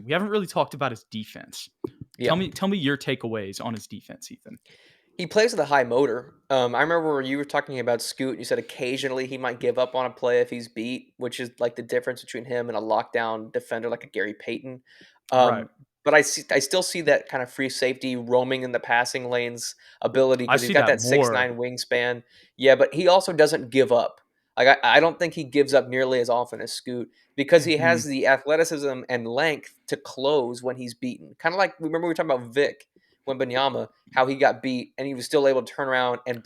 We haven't really talked about his defense. Yeah. Tell me your takeaways on his defense, Ethan. He plays with a high motor. I remember when you were talking about Scoot, you said occasionally he might give up on a play if he's beat, which is like the difference between him and a lockdown defender like a Gary Payton. Right. But I still see that kind of free safety roaming in the passing lanes ability I because he's see got that that six more. nine wingspan. Yeah, but he also doesn't give up. Like I don't think he gives up nearly as often as Scoot because he Hmm. has the athleticism and length to close when he's beaten. Kind of like remember we were talking about Vic Wembanyama, how he got beat and he was still able to turn around and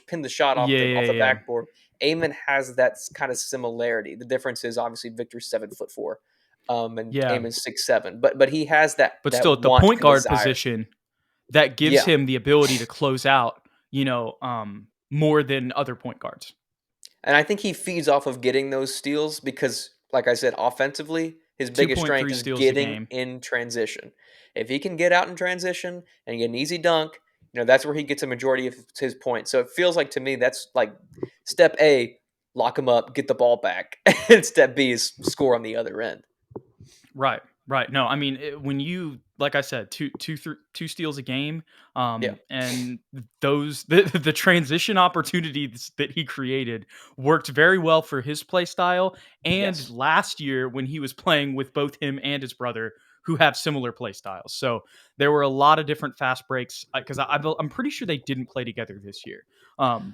pin the shot Yeah, off yeah, the yeah. backboard. Amon has that kind of similarity. The difference is obviously Victor's 7'4", and Yeah. Amon's 6'7", but he has But that still at the want point and guard desire. position, that gives Yeah, him the ability to close out, more than other point guards. and I think he feeds off of getting those steals because, like I said, offensively, his biggest strength 2.3 is steals a getting game. in transition. If he can get out in transition and get an easy dunk, that's where he gets a majority of his points. So it feels like to me that's like step A, lock him up, get the ball back, and step B is score on the other end. Right, right. No, I mean when you, like I said, two steals a game, Yeah. and the transition opportunities that he created worked very well for his play style. And Yes. last year when he was playing with both him and his brother, who have similar play styles, so there were a lot of different fast breaks. Because I'm pretty sure they didn't play together this year,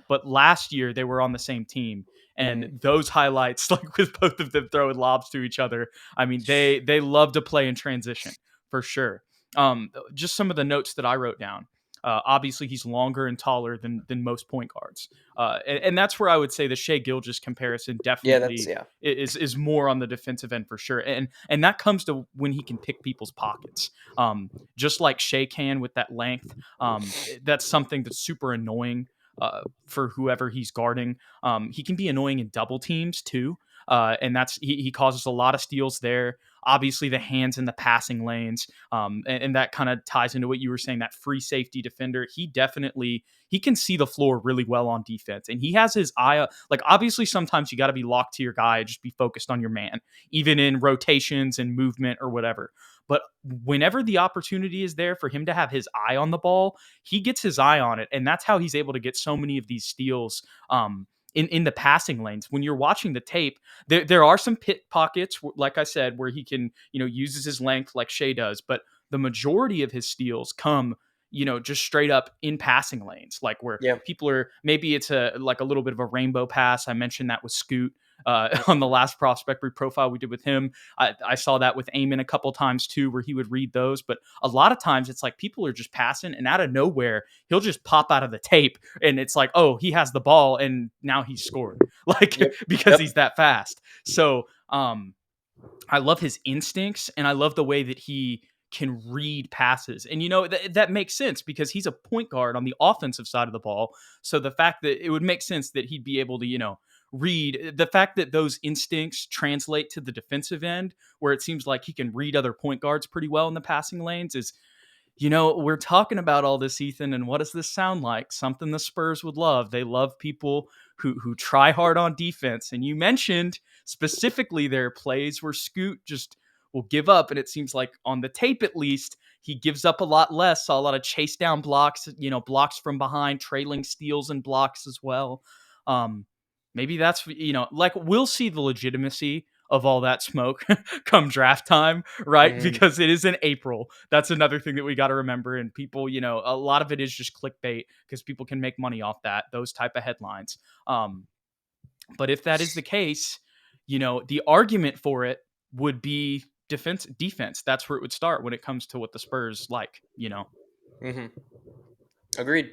but last year they were on the same team. And Hmm. those highlights, like with both of them throwing lobs to each other, I mean, they love to play in transition for sure. Just some of the notes that I wrote down. Obviously, he's longer and taller than most point guards, and that's where I would say the Shea Gilgeous comparison Yeah, definitely is more on the defensive end for sure, and that comes to when he can pick people's pockets, just like Shea can with that length. That's something that's super annoying for whoever he's guarding. He can be annoying in double teams too. And he causes a lot of steals there. Obviously, the hands in the passing lanes, and that kind of ties into what you were saying. That free safety defender, he can see the floor really well on defense, and he has his eye. Like obviously, sometimes you got to be locked to your guy, and just be focused on your man, even in rotations and movement or whatever. But whenever the opportunity is there for him to have his eye on the ball, he gets his eye on it, and that's how he's able to get so many of these steals. In the passing lanes, when you're watching the tape, there are some pit pockets, like I said, where he can, uses his length like Shea does, but the majority of his steals come, just straight up in passing lanes, like where yeah. people are, maybe it's like a little bit of a rainbow pass. I mentioned that with Scoot on the last prospect profile we did with him. I saw that with Amen a couple times too, where he would read those. But a lot of times it's like people are just passing, and out of nowhere, he'll just pop out of the tape, and it's like, oh, he has the ball, and now he's scored, like Yep. because Yep. he's that fast. So I love his instincts, and I love the way that he can read passes. And that makes sense because he's a point guard on the offensive side of the ball. So the fact that it would make sense that he'd be able to, read, the fact that those instincts translate to the defensive end, where it seems like he can read other point guards pretty well in the passing lanes, is, we're talking about all this, Ethan, and what does this sound like? Something the Spurs would love. They love people who try hard on defense. And you mentioned specifically there are plays where Scoot just will give up, and it seems like on the tape at least, he gives up a lot less. Saw a lot of chase down blocks, blocks from behind, trailing steals and blocks as well. Um, Maybe that's, like we'll see the legitimacy of all that smoke come draft time, right? Hmm. Because it is in April. That's another thing that we got to remember. And people, a lot of it is just clickbait because people can make money off those type of headlines. Um, but if that is the case, the argument for it would be defense. That's where it would start when it comes to what the Spurs like. Hmm. Agreed.